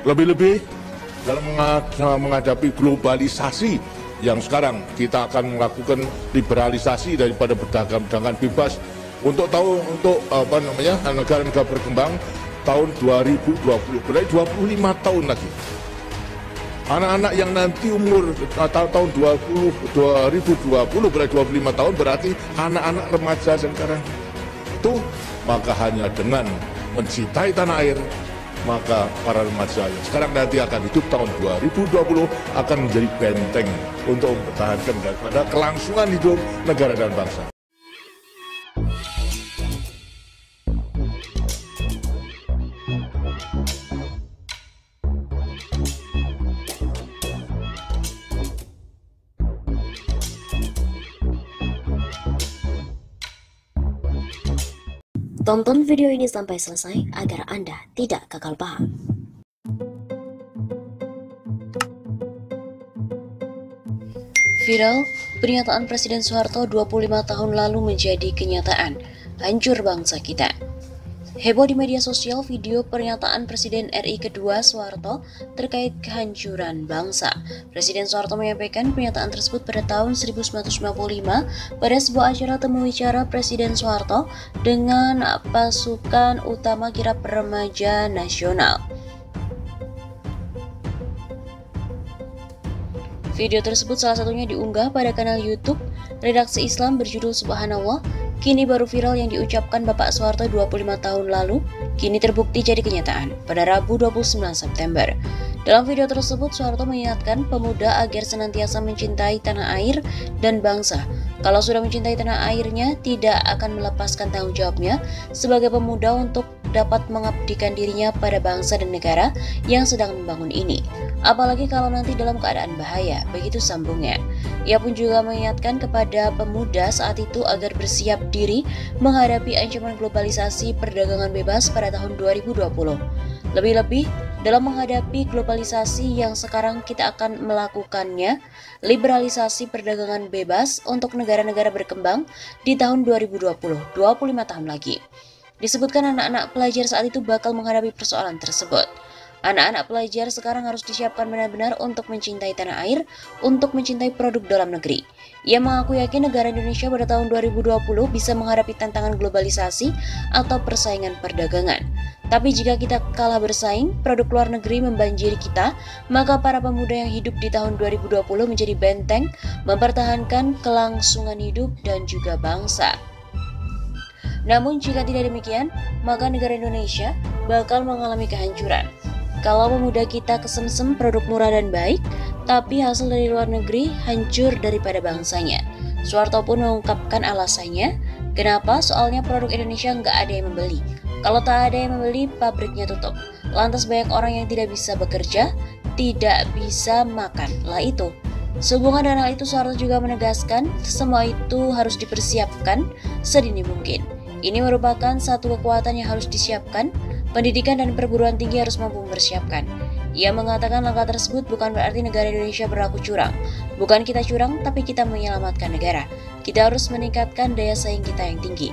Lebih-lebih dalam menghadapi globalisasi yang sekarang kita akan melakukan liberalisasi daripada perdagangan bebas untuk negara-negara berkembang tahun 2020, berarti 25 tahun lagi. Anak-anak yang nanti umur tahun 2020 berarti 25 tahun, berarti anak-anak remaja sekarang itu, maka hanya dengan mencintai tanah air, maka para remaja yang sekarang nanti akan hidup tahun 2020 akan menjadi benteng untuk mempertahankan daripada kelangsungan hidup negara dan bangsa. Tonton video ini sampai selesai agar Anda tidak gagal paham. Viral, pernyataan Presiden Soeharto 25 tahun lalu menjadi kenyataan. Hancur bangsa kita. Heboh di media sosial video pernyataan Presiden RI kedua Soeharto terkait kehancuran bangsa. Presiden Soeharto menyampaikan pernyataan tersebut pada tahun 1955 pada sebuah acara temu bicara Presiden Soeharto dengan pasukan utama kirab remaja nasional. Video tersebut salah satunya diunggah pada kanal YouTube Redaksi Islam berjudul Subhanallah. Kini baru viral yang diucapkan Bapak Soeharto 25 tahun lalu, kini terbukti jadi kenyataan pada Rabu 29 September. Dalam video tersebut, Soeharto mengingatkan pemuda agar senantiasa mencintai tanah air dan bangsa. Kalau sudah mencintai tanah airnya, tidak akan melepaskan tanggung jawabnya sebagai pemuda untuk dapat mengabdikan dirinya pada bangsa dan negara yang sedang membangun ini. Apalagi kalau nanti dalam keadaan bahaya, begitu sambungnya. Ia pun juga mengingatkan kepada pemuda saat itu agar bersiap diri menghadapi ancaman globalisasi perdagangan bebas pada tahun 2020. Lebih-lebih, dalam menghadapi globalisasi yang sekarang kita akan melakukannya, liberalisasi perdagangan bebas untuk negara-negara berkembang di tahun 2020, 25 tahun lagi. Disebutkan anak-anak pelajar saat itu bakal menghadapi persoalan tersebut. Anak-anak pelajar sekarang harus disiapkan benar-benar untuk mencintai tanah air, untuk mencintai produk dalam negeri. Ia mengaku yakin negara Indonesia pada tahun 2020 bisa menghadapi tantangan globalisasi atau persaingan perdagangan. Tapi jika kita kalah bersaing, produk luar negeri membanjiri kita, maka para pemuda yang hidup di tahun 2020 menjadi benteng, mempertahankan kelangsungan hidup dan juga bangsa. Namun jika tidak demikian, maka negara Indonesia bakal mengalami kehancuran. Kalau pemuda kita kesemsem produk murah dan baik, tapi hasil dari luar negeri hancur daripada bangsanya. Soeharto pun mengungkapkan alasannya, kenapa soalnya produk Indonesia nggak ada yang membeli. Kalau tak ada yang membeli, pabriknya tutup. Lantas banyak orang yang tidak bisa bekerja, tidak bisa makan. Lah itu. Sehubungan dengan hal itu, Soeharto juga menegaskan, semua itu harus dipersiapkan sedini mungkin. Ini merupakan satu kekuatan yang harus disiapkan. Pendidikan dan perguruan tinggi harus mampu mempersiapkan. Ia mengatakan langkah tersebut bukan berarti negara Indonesia berlaku curang. Bukan kita curang, tapi kita menyelamatkan negara. Kita harus meningkatkan daya saing kita yang tinggi.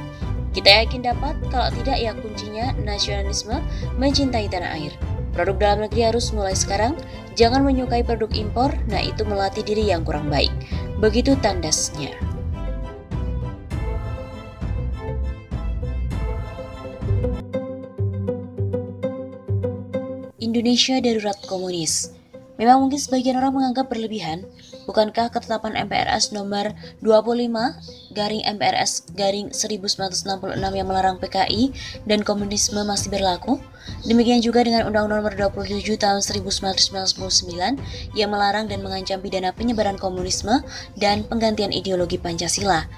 Kita yakin dapat, kalau tidak ya kuncinya nasionalisme, mencintai tanah air. Produk dalam negeri harus mulai sekarang, jangan menyukai produk impor, nah itu melatih diri yang kurang baik. Begitu tandasnya. Indonesia darurat komunis. Memang mungkin sebagian orang menganggap berlebihan, bukankah ketetapan MPRS nomor 25/MPRS/1966 yang melarang PKI dan komunisme masih berlaku? Demikian juga dengan Undang-Undang nomor 27 tahun 1999 yang melarang dan mengancam pidana penyebaran komunisme dan penggantian ideologi Pancasila.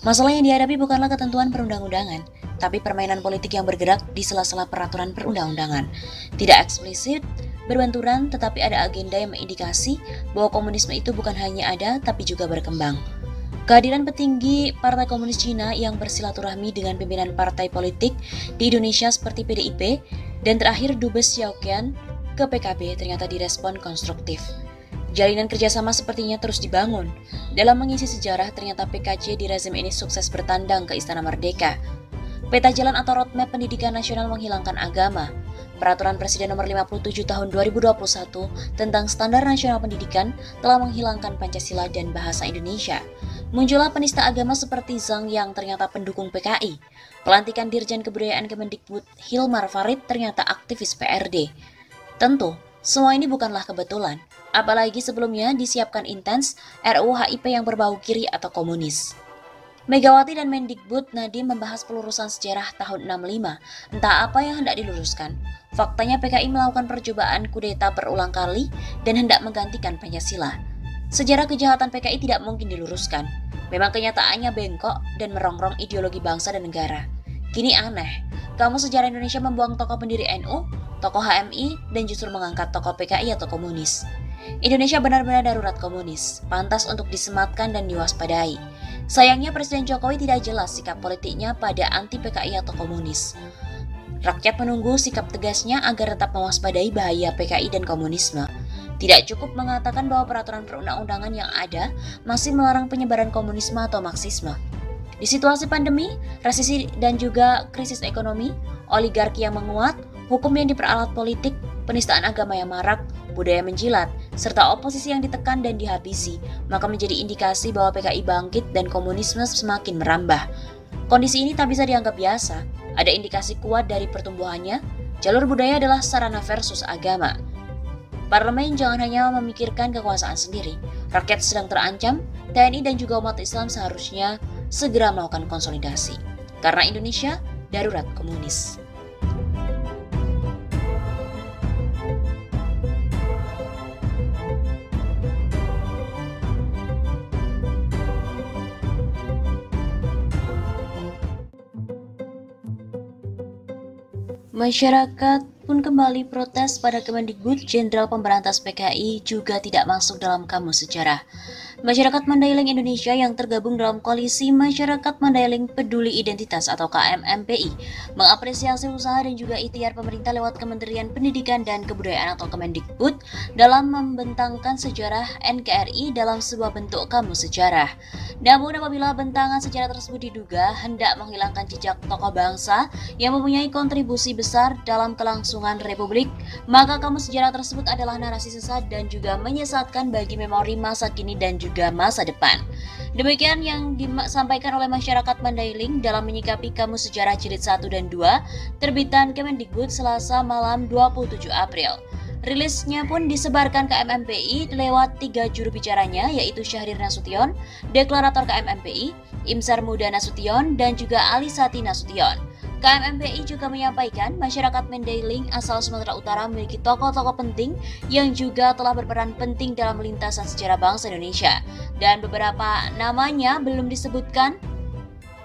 Masalah yang dihadapi bukanlah ketentuan perundang-undangan, tapi permainan politik yang bergerak di sela-sela peraturan perundang-undangan. Tidak eksplisit, berbenturan, tetapi ada agenda yang mengindikasi bahwa komunisme itu bukan hanya ada, tapi juga berkembang. Kehadiran petinggi Partai Komunis Cina yang bersilaturahmi dengan pimpinan partai politik di Indonesia seperti PDIP, dan terakhir Dubes Xiaoqian ke PKB ternyata direspon konstruktif. Jalinan kerjasama sepertinya terus dibangun. Dalam mengisi sejarah, ternyata PKC di rezim ini sukses bertandang ke Istana Merdeka. Peta jalan atau roadmap pendidikan nasional menghilangkan agama. Peraturan Presiden Nomor 57 Tahun 2021 tentang Standar Nasional Pendidikan telah menghilangkan Pancasila dan bahasa Indonesia. Muncullah penista agama seperti Zhang yang ternyata pendukung PKI. Pelantikan Dirjen Kebudayaan Kemendikbud Hilmar Farid ternyata aktivis PRD. Tentu, semua ini bukanlah kebetulan. Apalagi sebelumnya disiapkan intens RUU HIP yang berbau kiri atau komunis. Megawati dan Mendikbud Nadiem membahas pelurusan sejarah tahun 65. Entah apa yang hendak diluruskan. Faktanya PKI melakukan percobaan kudeta berulang kali dan hendak menggantikan Pancasila. Sejarah kejahatan PKI tidak mungkin diluruskan. Memang kenyataannya bengkok dan merongrong ideologi bangsa dan negara. Kini aneh, kamu sejarah Indonesia membuang tokoh pendiri NU, tokoh HMI, dan justru mengangkat tokoh PKI atau komunis. Indonesia benar-benar darurat komunis, pantas untuk disematkan dan diwaspadai. Sayangnya Presiden Jokowi tidak jelas sikap politiknya pada anti PKI atau komunis. Rakyat menunggu sikap tegasnya agar tetap mewaspadai bahaya PKI dan komunisme. Tidak cukup mengatakan bahwa peraturan perundang-undangan yang ada masih melarang penyebaran komunisme atau Marxisme. Di situasi pandemi, resesi dan juga krisis ekonomi, oligarki yang menguat, hukum yang diperalat politik, penistaan agama yang marak, budaya menjilat, serta oposisi yang ditekan dan dihabisi, maka menjadi indikasi bahwa PKI bangkit dan komunisme semakin merambah. Kondisi ini tak bisa dianggap biasa. Ada indikasi kuat dari pertumbuhannya. Jalur budaya adalah sarana versus agama. Parlemen jangan hanya memikirkan kekuasaan sendiri. Rakyat sedang terancam, TNI dan juga umat Islam seharusnya segera melakukan konsolidasi. Karena Indonesia darurat komunis. Masyarakat pun kembali protes pada Kemendikbud. Jenderal Pemberantas PKI juga tidak masuk dalam kamus sejarah. Masyarakat Mandailing Indonesia yang tergabung dalam Koalisi Masyarakat Mandailing Peduli Identitas atau KMMPI mengapresiasi usaha dan juga ikhtiar pemerintah lewat Kementerian Pendidikan dan Kebudayaan atau Kemendikbud dalam membentangkan sejarah NKRI dalam sebuah bentuk kamus sejarah. Namun apabila bentangan sejarah tersebut diduga hendak menghilangkan jejak tokoh bangsa yang mempunyai kontribusi besar dalam kelangsungan Republik, maka kamus sejarah tersebut adalah narasi sesat dan juga menyesatkan bagi memori masa kini dan juga masa depan. Demikian yang disampaikan oleh masyarakat Mandailing dalam menyikapi kamus sejarah jilid 1 dan 2 terbitan Kemendikbud Selasa malam 27 April. Rilisnya pun disebarkan KMMPI lewat 3 juru bicaranya, yaitu Syahrir Nasution, Deklarator KMMPI, Imsar Muda Nasution, dan juga Alisati Nasution. KMMPI juga menyampaikan masyarakat Mandailing asal Sumatera Utara memiliki tokoh-tokoh penting yang juga telah berperan penting dalam lintasan sejarah bangsa Indonesia, dan beberapa namanya belum disebutkan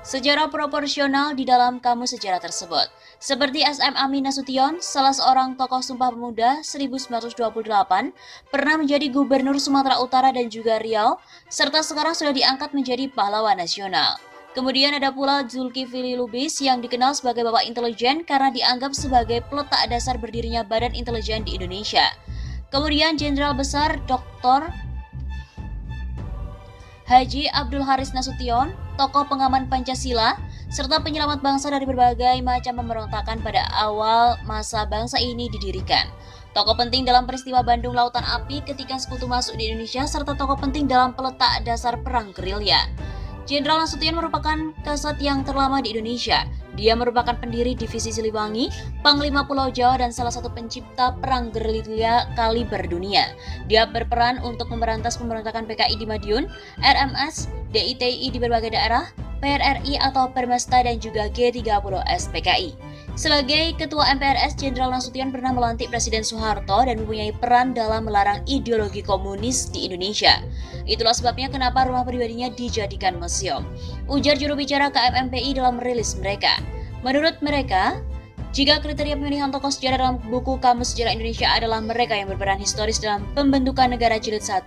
secara proporsional di dalam kamus sejarah tersebut. Seperti SM Amin Nasution, salah seorang tokoh Sumpah Pemuda 1928, pernah menjadi Gubernur Sumatera Utara dan juga Riau, serta sekarang sudah diangkat menjadi pahlawan nasional. Kemudian ada pula Zulkifli Lubis yang dikenal sebagai Bapak Intelijen karena dianggap sebagai peletak dasar berdirinya Badan Intelijen di Indonesia. Kemudian Jenderal Besar Dr. Haji Abdul Haris Nasution, tokoh pengaman Pancasila, serta penyelamat bangsa dari berbagai macam pemberontakan pada awal masa bangsa ini didirikan. Tokoh penting dalam peristiwa Bandung Lautan Api ketika Sekutu masuk di Indonesia, serta tokoh penting dalam peletak dasar perang gerilya. Jenderal Nasution merupakan kasat yang terlama di Indonesia. Dia merupakan pendiri Divisi Siliwangi, Panglima Pulau Jawa, dan salah satu pencipta perang gerilya kaliber dunia. Dia berperan untuk memberantas pemberontakan PKI di Madiun, RMS, DITI di berbagai daerah, PRRI atau Permesta, dan juga G30S PKI. Sebagai Ketua MPRS, Jenderal Nasution pernah melantik Presiden Soeharto dan mempunyai peran dalam melarang ideologi komunis di Indonesia. Itulah sebabnya kenapa rumah pribadinya dijadikan museum, ujar juru bicara KMMPI dalam rilis mereka. Menurut mereka, jika kriteria pemilihan tokoh sejarah dalam buku Kamus Sejarah Indonesia adalah mereka yang berperan historis dalam pembentukan negara jilid 1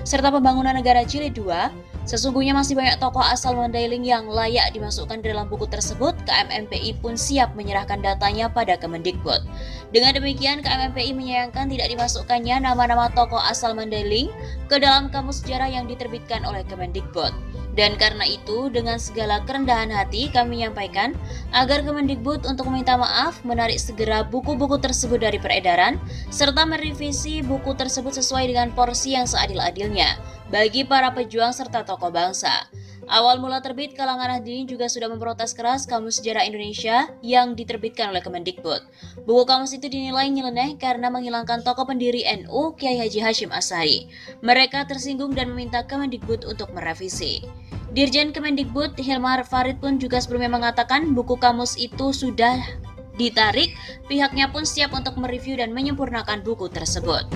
serta pembangunan negara jilid 2, sesungguhnya masih banyak tokoh asal Mandailing yang layak dimasukkan ke dalam buku tersebut. KMMPI pun siap menyerahkan datanya pada Kemendikbud. Dengan demikian, KMMPI menyayangkan tidak dimasukkannya nama-nama tokoh asal Mandailing ke dalam Kamus Sejarah yang diterbitkan oleh Kemendikbud. Dan karena itu, dengan segala kerendahan hati kami menyampaikan agar Kemendikbud untuk meminta maaf, menarik segera buku-buku tersebut dari peredaran, serta merevisi buku tersebut sesuai dengan porsi yang seadil-adilnya bagi para pejuang serta tokoh bangsa. Awal mula terbit kalangan Nahdliyin juga sudah memprotes keras Kamus Sejarah Indonesia yang diterbitkan oleh Kemendikbud. Buku kamus itu dinilai nyeleneh karena menghilangkan tokoh pendiri NU Kiai Haji Hashim Asy'ari. Mereka tersinggung dan meminta Kemendikbud untuk merevisi. Dirjen Kemendikbud Hilmar Farid pun juga sebelumnya mengatakan buku kamus itu sudah ditarik, pihaknya pun siap untuk mereview dan menyempurnakan buku tersebut.